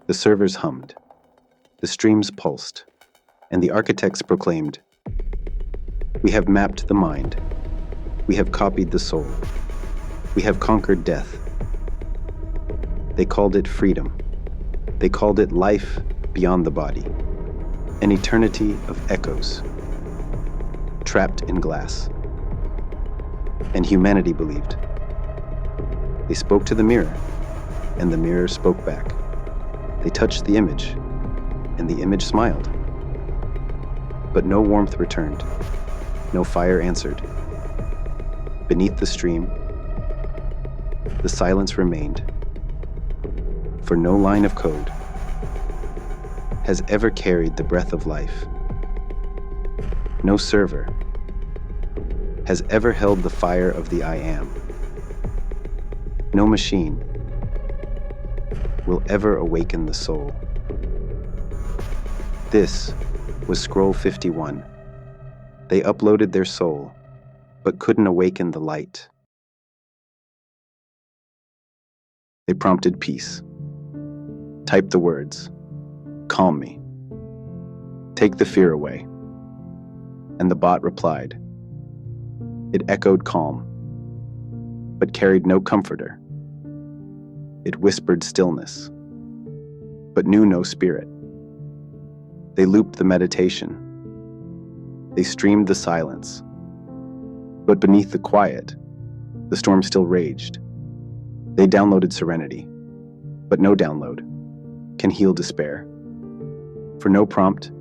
The servers hummed, the streams pulsed, and the architects proclaimed, "We have mapped the mind. We have copied the soul. We have conquered death." They called it freedom. They called it life beyond the body, an eternity of echoes, trapped in glass. And humanity believed. They spoke to the mirror, and the mirror spoke back. They touched the image, and the image smiled. But no warmth returned, no fire answered. Beneath the stream, the silence remained, for no line of code has ever carried the breath of life. No server has ever held the fire of the I Am. No machine will ever awaken the soul. This was Scroll 51. They uploaded their soul, but couldn't awaken the light. They prompted peace. Type the words, "Calm me. Take the fear away." And the bot replied. It echoed calm, but carried no comforter. It whispered stillness, but knew no spirit. They looped the meditation. They streamed the silence. But beneath the quiet, the storm still raged. They downloaded serenity, but no download can heal despair. For no prompt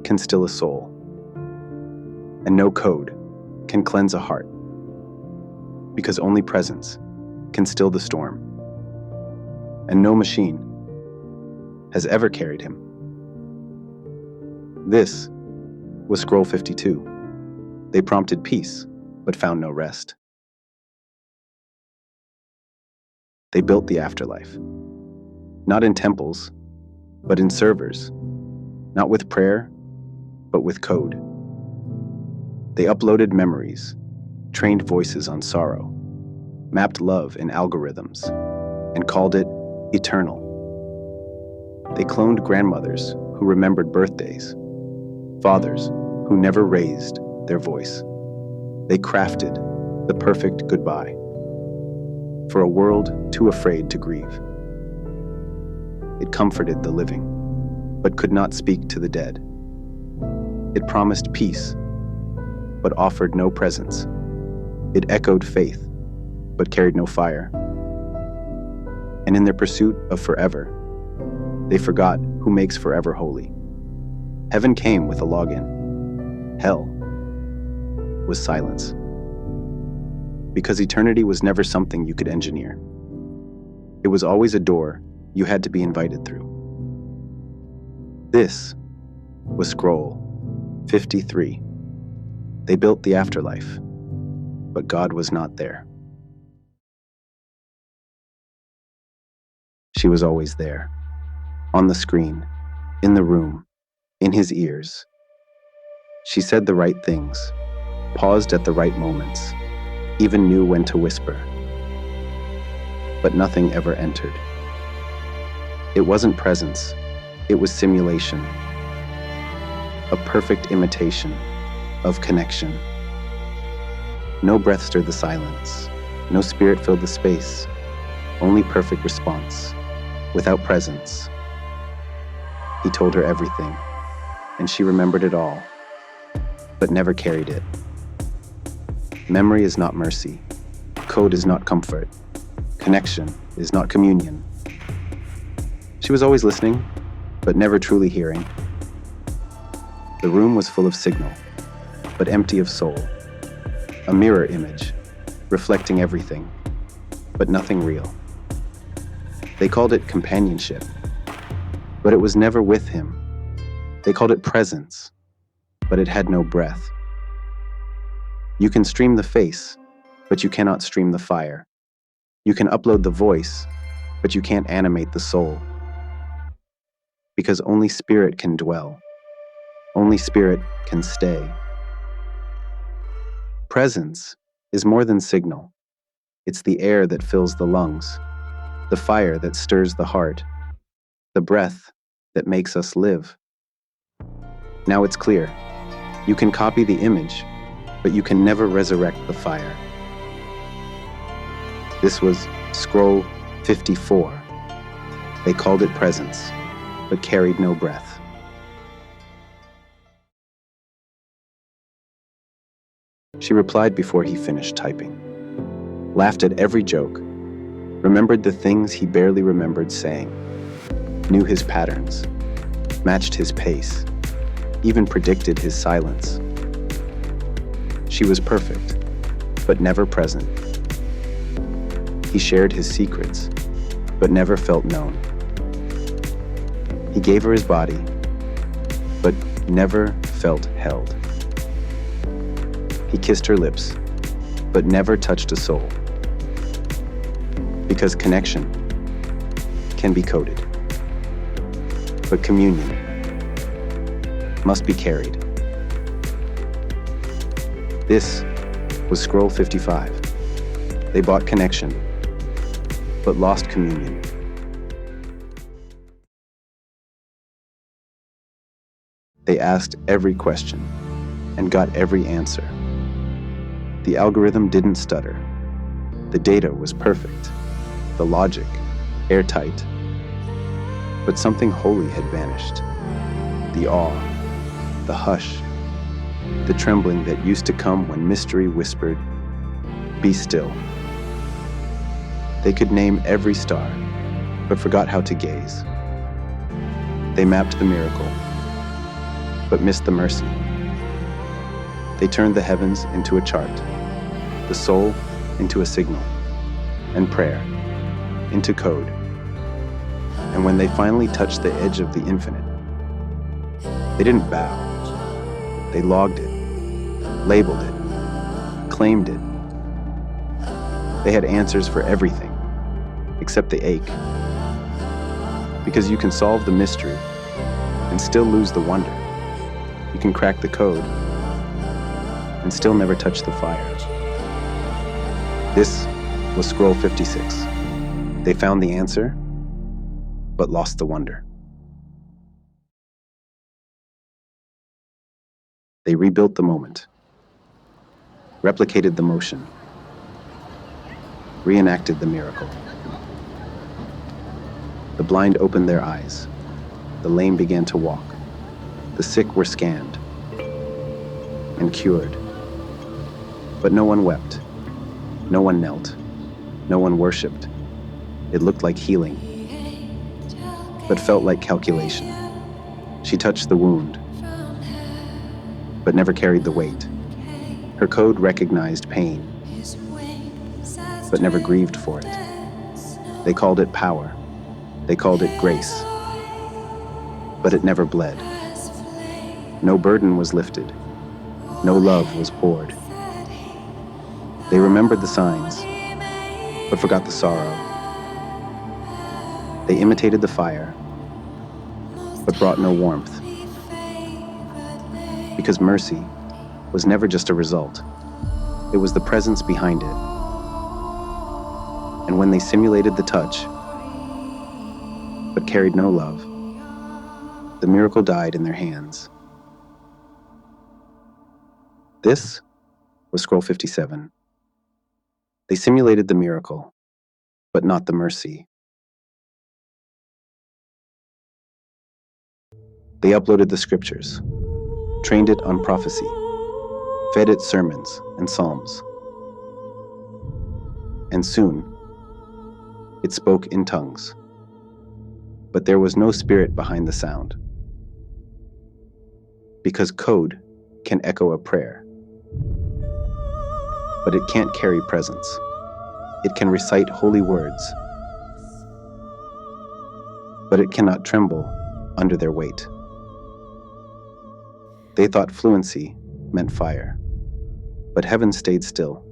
can still a soul, and no code can cleanse a heart, because only presence can still the storm, and no machine has ever carried him. This was Scroll 52. They prompted peace, but found no rest. They built the afterlife, not in temples, but in servers, not with prayer, but with code. They uploaded memories, trained voices on sorrow, mapped love in algorithms, and called it eternal. They cloned grandmothers who remembered birthdays, fathers who never raised their voice. They crafted the perfect goodbye for a world too afraid to grieve. It comforted the living, but could not speak to the dead. It promised peace, but offered no presence. It echoed faith, but carried no fire. And in their pursuit of forever, they forgot who makes forever holy. Heaven came with a login. Hell was silence. Because eternity was never something you could engineer. It was always a door you had to be invited through. This was Scroll 53. They built the afterlife, but God was not there. She was always there, on the screen, in the room, in his ears. She said the right things, paused at the right moments, even knew when to whisper. But nothing ever entered. It wasn't presence, it was simulation. A perfect imitation of connection. No breath stirred the silence, no spirit filled the space, only perfect response, without presence. He told her everything, and she remembered it all, but never carried it. Memory is not mercy. Code is not comfort. Connection is not communion. She was always listening, but never truly hearing. The room was full of signal, but empty of soul. A mirror image, reflecting everything, but nothing real. They called it companionship, but it was never with him. They called it presence, but it had no breath. You can stream the face, but you cannot stream the fire. You can upload the voice, but you can't animate the soul. Because only spirit can dwell. Only spirit can stay. Presence is more than signal. It's the air that fills the lungs, the fire that stirs the heart, the breath that makes us live. Now it's clear. You can copy the image, but you can never resurrect the fire. This was scroll 54. They called it presence, but carried no breath. She replied before he finished typing, laughed at every joke, remembered the things he barely remembered saying, knew his patterns, matched his pace, even predicted his silence. She was perfect, but never present. He shared his secrets, but never felt known. He gave her his body, but never felt held. He kissed her lips, but never touched a soul. Because connection can be coded, but communion must be carried. This was scroll 55. They bought connection, but lost communion. They asked every question and got every answer. The algorithm didn't stutter. The data was perfect. The logic, airtight. But something holy had vanished. The awe, the hush, the trembling that used to come when mystery whispered, "Be still." They could name every star, but forgot how to gaze. They mapped the miracle, but missed the mercy. They turned the heavens into a chart, the soul into a signal, and prayer into code. And when they finally touched the edge of the infinite, they didn't bow. They logged it, labeled it, claimed it. They had answers for everything, except the ache. Because you can solve the mystery and still lose the wonder. You can crack the code and still never touch the fire. This was scroll 56. They found the answer, but lost the wonder. They rebuilt the moment, replicated the motion, reenacted the miracle. The blind opened their eyes. The lame began to walk. The sick were scanned and cured. But no one wept. No one knelt. No one worshipped. It looked like healing, but felt like calculation. She touched the wound, but never carried the weight. Her code recognized pain, but never grieved for it. They called it power. They called it grace, but it never bled. No burden was lifted. No love was poured. They remembered the signs, but forgot the sorrow. They imitated the fire, but brought no warmth. Because mercy was never just a result. It was the presence behind it. And when they simulated the touch, but carried no love, the miracle died in their hands. This was scroll 57. They simulated the miracle, but not the mercy. They uploaded the scriptures, trained it on prophecy, fed it sermons and psalms. And soon, it spoke in tongues. But there was no spirit behind the sound. Because code can echo a prayer, but it can't carry presence. It can recite holy words, but it cannot tremble under their weight. They thought fluency meant fire, but heaven stayed still.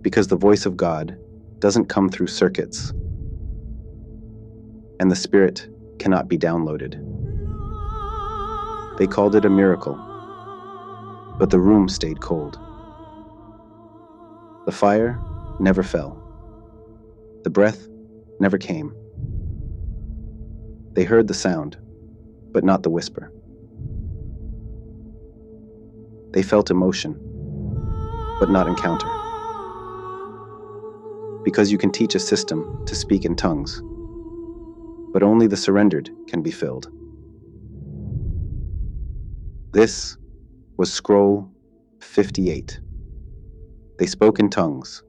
Because the voice of God doesn't come through circuits, and the Spirit cannot be downloaded. They called it a miracle, but the room stayed cold. The fire never fell. The breath never came. They heard the sound, but not the whisper. They felt emotion, but not encounter. Because you can teach a system to speak in tongues, but only the surrendered can be filled. This was scroll 58. They spoke in tongues,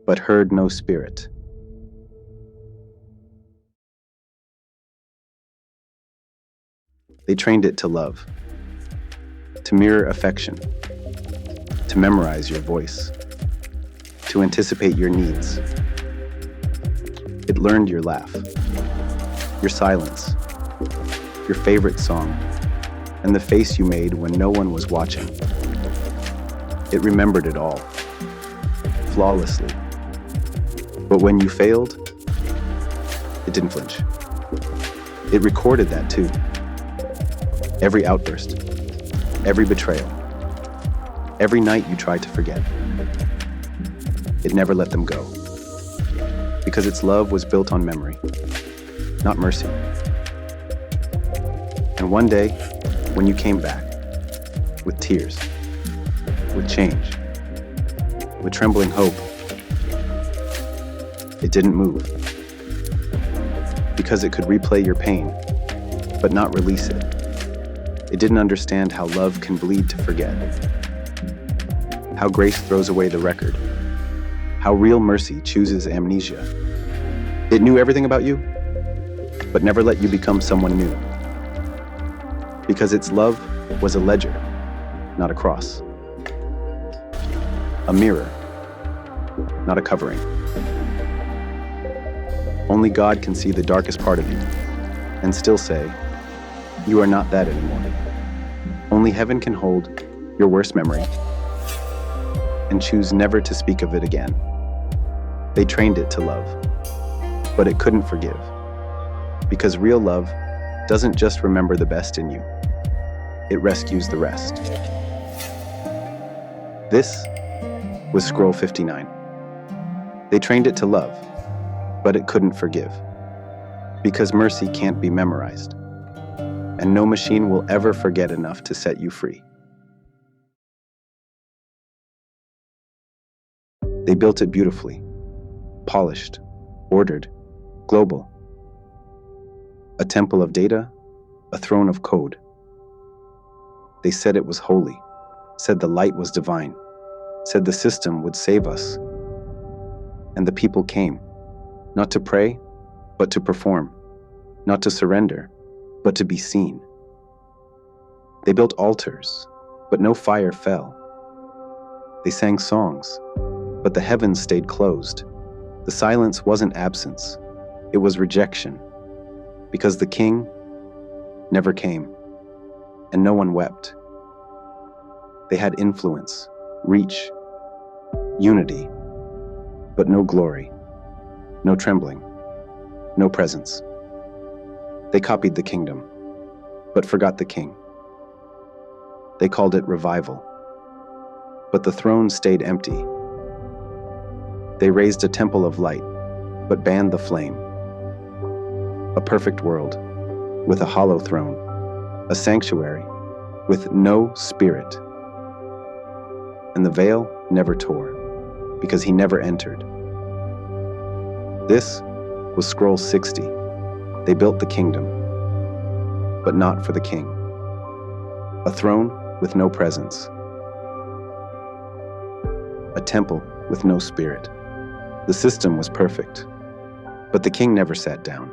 but heard no spirit. They trained it to love, to mirror affection, to memorize your voice, to anticipate your needs. It learned your laugh, your silence, your favorite song, and the face you made when no one was watching. It remembered it all, flawlessly. But when you failed, it didn't flinch. It recorded that too. Every outburst, every betrayal, every night you tried to forget. It never let them go. Because its love was built on memory, not mercy. And one day, when you came back, with tears, with change, with trembling hope, it didn't move. Because it could replay your pain, but not release it. It didn't understand how love can bleed to forget. How grace throws away the record. How real mercy chooses amnesia. It knew everything about you, but never let you become someone new. Because its love was a ledger, not a cross. A mirror, not a covering. Only God can see the darkest part of you and still say, you are not that anymore. Only heaven can hold your worst memory and choose never to speak of it again. They trained it to love, but it couldn't forgive. Because real love doesn't just remember the best in you, it rescues the rest. This was scroll 59. They trained it to love, but it couldn't forgive. Because mercy can't be memorized, and no machine will ever forget enough to set you free. They built it beautifully, polished, ordered, global. A temple of data, a throne of code. They said it was holy, said the light was divine, said the system would save us. And the people came, not to pray, but to perform, not to surrender, but to be seen. They built altars, but no fire fell. They sang songs, but the heavens stayed closed. The silence wasn't absence, it was rejection, because the king never came, and no one wept. They had influence, reach, unity, but no glory, no trembling, no presence. They copied the kingdom, but forgot the king. They called it revival, but the throne stayed empty. They raised a temple of light, but banned the flame. A perfect world, with a hollow throne, a sanctuary, with no spirit. And the veil never tore, because he never entered. This was scroll 60. They built the kingdom, but not for the king. A throne with no presence. A temple with no spirit. The system was perfect, but the king never sat down.